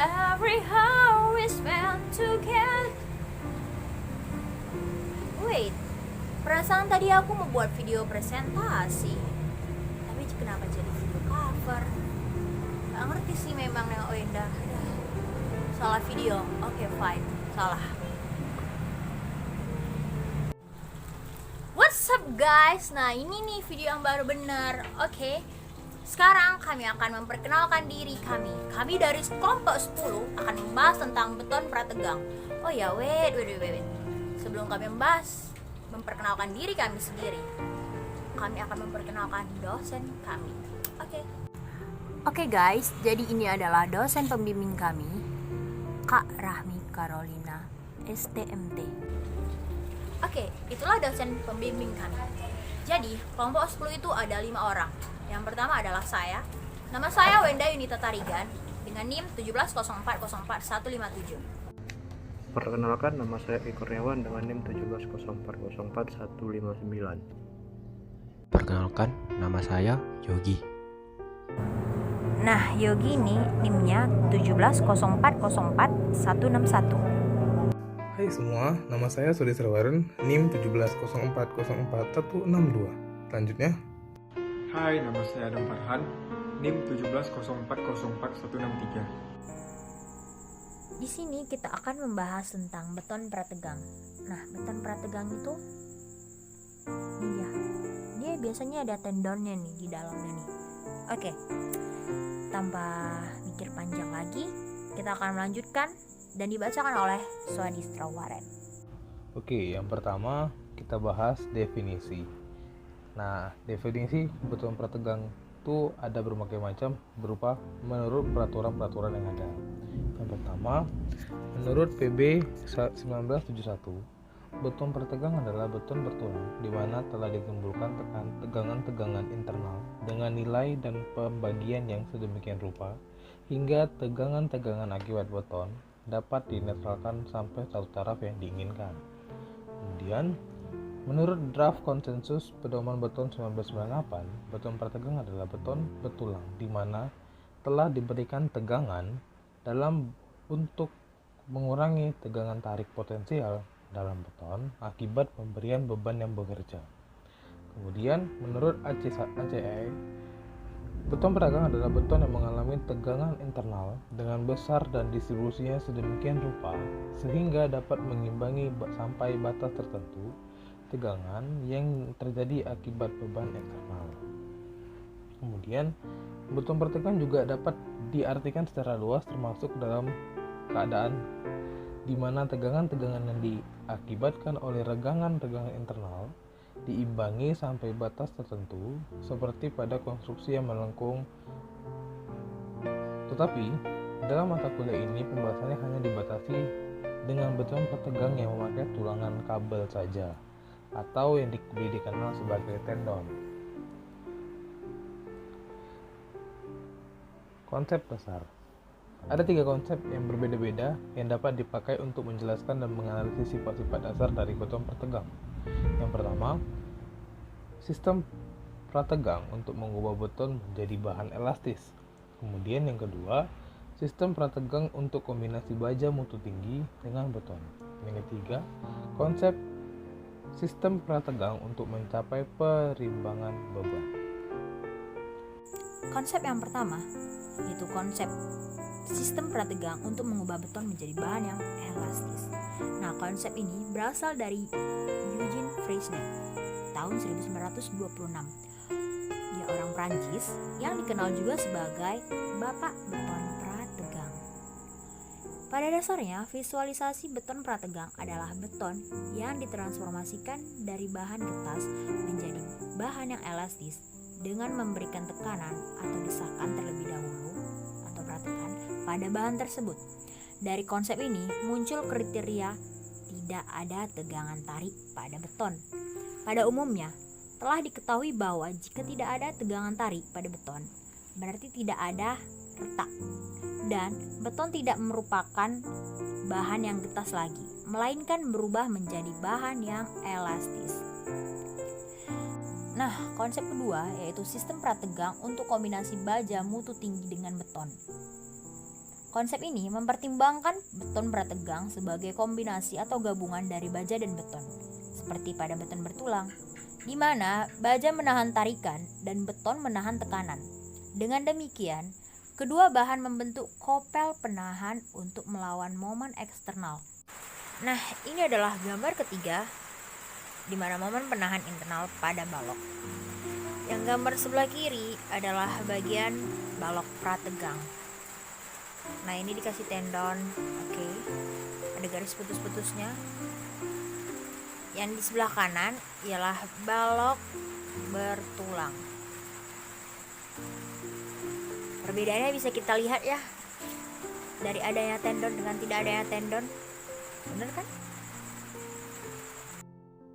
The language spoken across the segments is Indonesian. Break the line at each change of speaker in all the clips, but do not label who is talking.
Every heart is meant to get. Wait, perasaan tadi aku mau buat video presentasi, tapi kenapa jadi video cover? Gak ngerti sih memangnya. Oh indah, salah video. Oke, fine, salah. What's up guys? Nah ini nih video yang baru bener. Oke. Sekarang kami akan memperkenalkan diri kami. Kami dari kelompok 10 akan membahas tentang beton prategang. Oh ya, wait. Sebelum kami memperkenalkan diri kami sendiri, kami akan memperkenalkan dosen kami. Oke guys, jadi ini adalah dosen pembimbing kami, Kak Rahmi Carolina, STMT. Oke, itulah dosen pembimbing kami. Jadi, kelompok 10 itu ada 5 orang. Yang pertama adalah saya. Nama saya Wenda Yunita Tarigan dengan NIM 170404157.
Perkenalkan, nama saya Eko Kurniawan dengan NIM 170404159.
Perkenalkan, nama saya Yogi.
Nah, Yogi ini NIM-nya 170404161.
Hai semua, nama saya Sudi Serwaren, NIM 170404162. Selanjutnya,
Hai, nama saya Adam Farhan, NIM 170404163.
Di sini kita akan membahas tentang beton prategang. Nah, beton prategang itu ini dia biasanya ada tendonnya nih di dalamnya nih. Oke, tanpa mikir panjang lagi, kita akan melanjutkan dan dibacakan oleh Swadi Strawaren.
Oke, yang pertama kita bahas definisi. Nah, definisi beton prategang itu ada berbagai macam berupa menurut peraturan-peraturan yang ada. Yang pertama, menurut PB 1971, beton prategang adalah beton bertulang di mana telah ditimbulkan tegangan-tegangan internal dengan nilai dan pembagian yang sedemikian rupa hingga tegangan-tegangan akibat beton dapat dinetralkan sampai satu taraf yang diinginkan. Kemudian, menurut draft konsensus pedoman beton 1998, beton prategang adalah beton bertulang di mana telah diberikan tegangan dalam untuk mengurangi tegangan tarik potensial dalam beton akibat pemberian beban yang bekerja. Kemudian, menurut ACE, beton prategang adalah beton yang mengalami tegangan internal dengan besar dan distribusinya sedemikian rupa sehingga dapat mengimbangi sampai batas tertentu tegangan yang terjadi akibat beban eksternal. Kemudian, beton prategang juga dapat diartikan secara luas termasuk dalam keadaan di mana tegangan-tegangan yang diakibatkan oleh regangan-regangan internal diimbangi sampai batas tertentu seperti pada konstruksi yang melengkung. Tetapi, dalam mata kuliah ini pembahasannya hanya dibatasi dengan beton prategang yang memakai tulangan kabel saja atau yang dikenal sebagai tendon. Konsep dasar. Ada 3 konsep yang berbeda-beda yang dapat dipakai untuk menjelaskan dan menganalisis sifat-sifat dasar dari beton prategang. Yang pertama, sistem prategang untuk mengubah beton menjadi bahan elastis. Kemudian yang kedua, sistem prategang untuk kombinasi baja mutu tinggi dengan beton. Yang ketiga, konsep sistem prategang untuk mencapai perimbangan beban.
Konsep yang pertama yaitu konsep sistem prategang untuk mengubah beton menjadi bahan yang elastis. Nah, konsep ini berasal dari Eugene Fresnel tahun 1926. Dia orang Prancis yang dikenal juga sebagai Bapak Beton Prategang. Pada dasarnya, visualisasi beton prategang adalah beton yang ditransformasikan dari bahan getas menjadi bahan yang elastis dengan memberikan tekanan atau desakan terlebih dahulu atau prategan pada bahan tersebut. Dari konsep ini muncul kriteria tidak ada tegangan tarik pada beton. Pada umumnya, telah diketahui bahwa jika tidak ada tegangan tarik pada beton, berarti tidak ada retak. Dan beton tidak merupakan bahan yang getas lagi, melainkan berubah menjadi bahan yang elastis. Nah, konsep kedua yaitu sistem prategang untuk kombinasi baja mutu tinggi dengan beton. Konsep ini mempertimbangkan beton prategang sebagai kombinasi atau gabungan dari baja dan beton, seperti pada beton bertulang, di mana baja menahan tarikan dan beton menahan tekanan. Dengan demikian, kedua bahan membentuk kopel penahan untuk melawan momen eksternal. Nah, ini adalah gambar ketiga, di mana momen penahan internal pada balok. Yang gambar sebelah kiri adalah bagian balok prategang. Nah, ini dikasih tendon, oke. Ada garis putus-putusnya. Yang di sebelah kanan ialah balok bertulang. Perbedaannya bisa kita lihat ya, dari adanya tendon dengan tidak adanya tendon. Bener kan?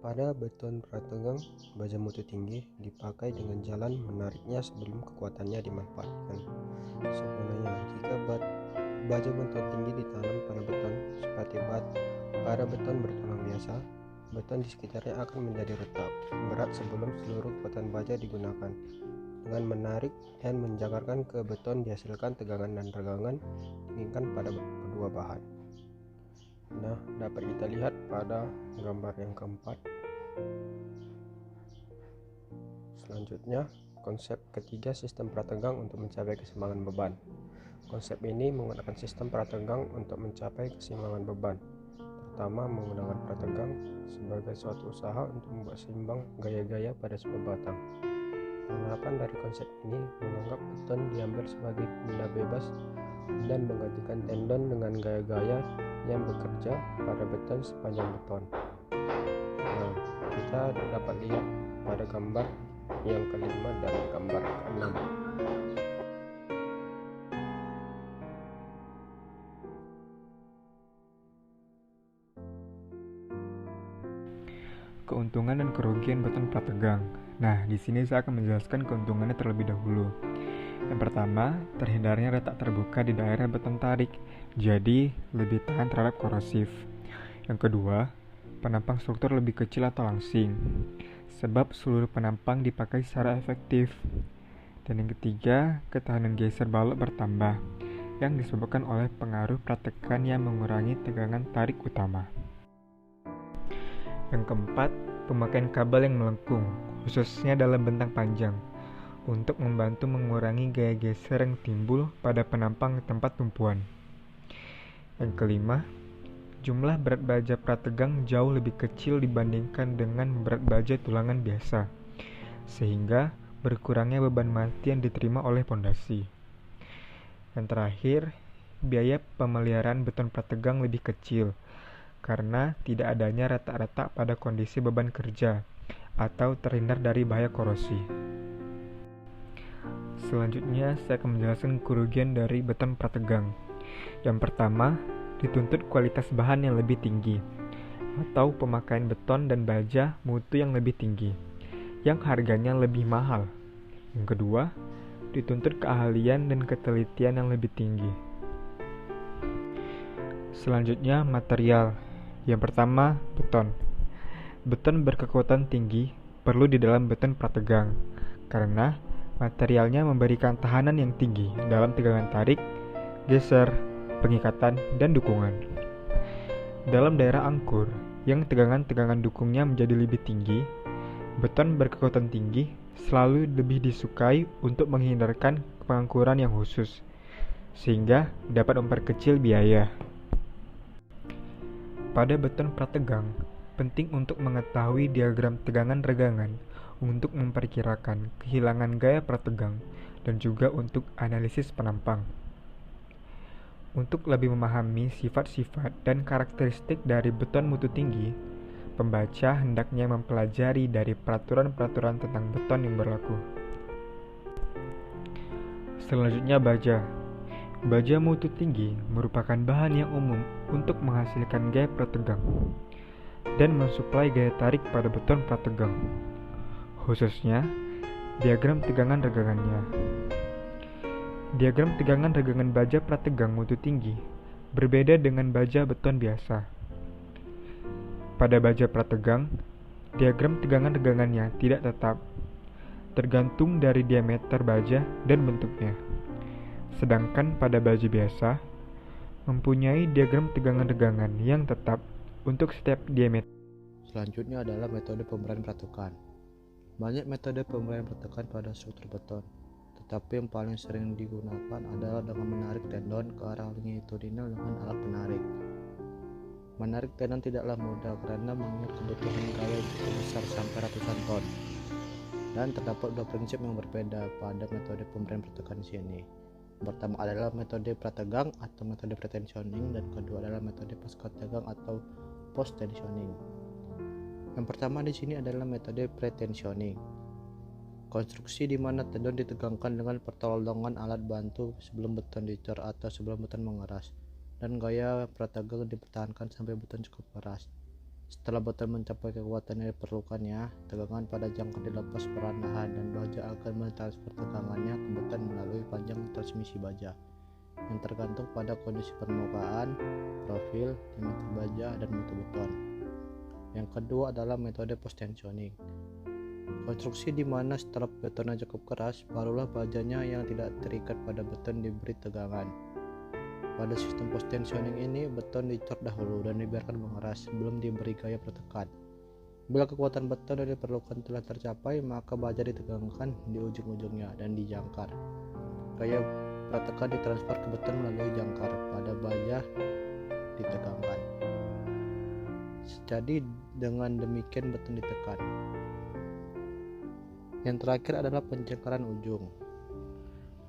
Pada beton prategang, baja mutu tinggi dipakai dengan jalan menariknya sebelum kekuatannya dimanfaatkan. Sebenarnya, jika baja beton tinggi ditanam pada beton seperti pada beton bertulang biasa, beton di sekitarnya akan menjadi retak, berat sebelum seluruh kekuatan baja digunakan. Dengan menarik dan menjangkarkan ke beton dihasilkan tegangan dan regangan diinginkan pada kedua bahan. Nah, dapat kita lihat pada gambar yang keempat. Selanjutnya, konsep ketiga sistem prategang untuk mencapai keseimbangan beban. Konsep ini menggunakan sistem prategang untuk mencapai keseimbangan beban, terutama menggunakan prategang sebagai suatu usaha untuk membuat seimbang gaya-gaya pada sebuah batang. Penerapan dari konsep ini menganggap beton diambil sebagai benda bebas dan menggantikan tendon dengan gaya-gaya yang bekerja pada beton sepanjang beton. Nah, kita dapat lihat pada gambar yang kelima dan gambar keenam.
Keuntungan dan kerugian beton prategang. Nah, di sini saya akan menjelaskan keuntungannya terlebih dahulu. Yang pertama, terhindarnya retak terbuka di daerah beton tarik, jadi lebih tahan terhadap korosif. Yang kedua, penampang struktur lebih kecil atau langsing, sebab seluruh penampang dipakai secara efektif. Dan yang ketiga, ketahanan geser balok bertambah, yang disebabkan oleh pengaruh prategan yang mengurangi tegangan tarik utama. Yang keempat, pemakaian kabel yang melengkung, khususnya dalam bentang panjang, untuk membantu mengurangi gaya geser yang timbul pada penampang tempat tumpuan. Yang kelima, jumlah berat baja prategang jauh lebih kecil dibandingkan dengan berat baja tulangan biasa, sehingga berkurangnya beban mati yang diterima oleh pondasi. Yang terakhir, biaya pemeliharaan beton prategang lebih kecil, karena tidak adanya retak-retak pada kondisi beban kerja atau terhindar dari bahaya korosi. Selanjutnya, saya akan menjelaskan kerugian dari beton prategang. Yang pertama, dituntut kualitas bahan yang lebih tinggi, atau pemakaian beton dan baja mutu yang lebih tinggi, yang harganya lebih mahal. Yang kedua, dituntut keahlian dan ketelitian yang lebih tinggi. Selanjutnya, material. Yang pertama, beton. Beton berkekuatan tinggi perlu di dalam beton prategang, karena materialnya memberikan tahanan yang tinggi dalam tegangan tarik, geser, pengikatan, dan dukungan. Dalam daerah angkur, yang tegangan-tegangan dukungnya menjadi lebih tinggi, beton berkekuatan tinggi selalu lebih disukai untuk menghindarkan pengangkuran yang khusus, sehingga dapat memperkecil biaya. Pada beton prategang, penting untuk mengetahui diagram tegangan regangan untuk memperkirakan kehilangan gaya prategang dan juga untuk analisis penampang. Untuk lebih memahami sifat-sifat dan karakteristik dari beton mutu tinggi, pembaca hendaknya mempelajari dari peraturan-peraturan tentang beton yang berlaku. Selanjutnya, baja. Baja mutu tinggi merupakan bahan yang umum untuk menghasilkan gaya prategang dan mensuplai gaya tarik pada beton prategang, khususnya diagram tegangan regangannya. Diagram tegangan regangan baja prategang mutu tinggi berbeda dengan baja beton biasa. Pada baja prategang, diagram tegangan regangannya tidak tetap, tergantung dari diameter baja dan bentuknya. Sedangkan pada baja biasa, mempunyai diagram tegangan-tegangan yang tetap untuk setiap diameter.
Selanjutnya adalah metode pemberian peratukan. Banyak metode pemberian peratukan pada struktur beton, tetapi yang paling sering digunakan adalah dengan menarik tendon ke arah longitudinal dengan alat penarik. Menarik tendon tidaklah mudah karena mengingat kebutuhan gaya yang cukup besar sampai ratusan ton. Dan terdapat dua prinsip yang berbeda pada metode pemberian peratukan di sini. Yang pertama adalah metode prategang atau metode pretensioning, dan kedua adalah metode pasca tegang atau post tensioning. Yang pertama di sini adalah metode pretensioning. Konstruksi di mana tendon ditegangkan dengan pertolongan alat bantu sebelum beton dicor atau sebelum beton mengeras, dan gaya prategang dipertahankan sampai beton cukup keras. Setelah beton mencapai kekuatan yang diperlukannya, tegangan pada jangkar dilepas perlahan dan baja akan mentransfer tegangannya ke beton melalui panjang transmisi baja yang tergantung pada kondisi permukaan, profil, diameter baja, dan mutu beton. Yang kedua adalah metode post tensioning. Konstruksi di mana setelah betonnya cukup keras, barulah bajanya yang tidak terikat pada beton diberi tegangan. Pada sistem post tensioning ini, beton dicor dahulu dan dibiarkan mengeras sebelum diberi gaya pertekan. Bila kekuatan beton yang diperlukan telah tercapai, maka baja ditegangkan di ujung-ujungnya dan dijangkar. Gaya pertekan ditransfer ke beton melalui jangkar pada baja ditegangkan. Jadi dengan demikian beton ditekan. Yang terakhir adalah penjangkaran ujung.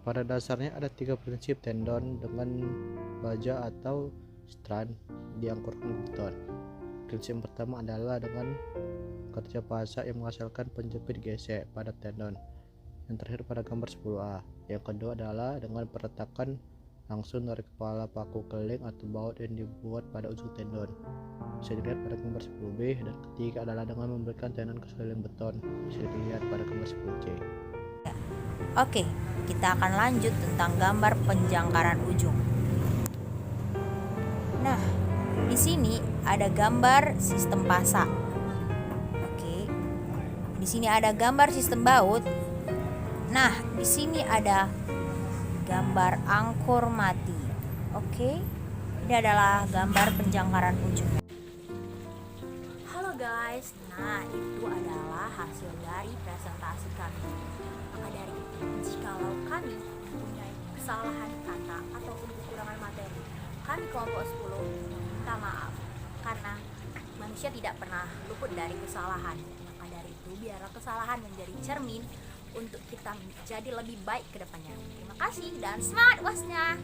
Pada dasarnya ada tiga prinsip tendon dengan baja atau strand diangkurkan ke beton. Prinsip yang pertama adalah dengan kerja pasak yang menghasilkan penjepit gesek pada tendon. Yang terakhir pada gambar 10A. Yang kedua adalah dengan perletakan langsung dari kepala paku keling atau baut yang dibuat pada ujung tendon. Bisa dilihat pada gambar 10B. Dan ketiga adalah dengan memberikan tendon ke sekeliling beton. Bisa dilihat pada gambar 10C.
Oke, kita akan lanjut tentang gambar penjangkaran ujung. Nah, di sini ada gambar sistem pasak. Oke. Di sini ada gambar sistem baut. Nah, di sini ada gambar angkor mati. Oke. Ini adalah gambar penjangkaran ujung. Halo guys. Nah, itu adalah hasil dari presentasi kami. Maka dari itu, jikalau kami mempunyai kesalahan kata ataupun kekurangan materi, kami kelompok 10 minta maaf karena manusia tidak pernah luput dari kesalahan. Maka dari itu, biarlah kesalahan menjadi cermin untuk kita menjadi lebih baik ke depannya. Terima kasih dan semangat UASnya.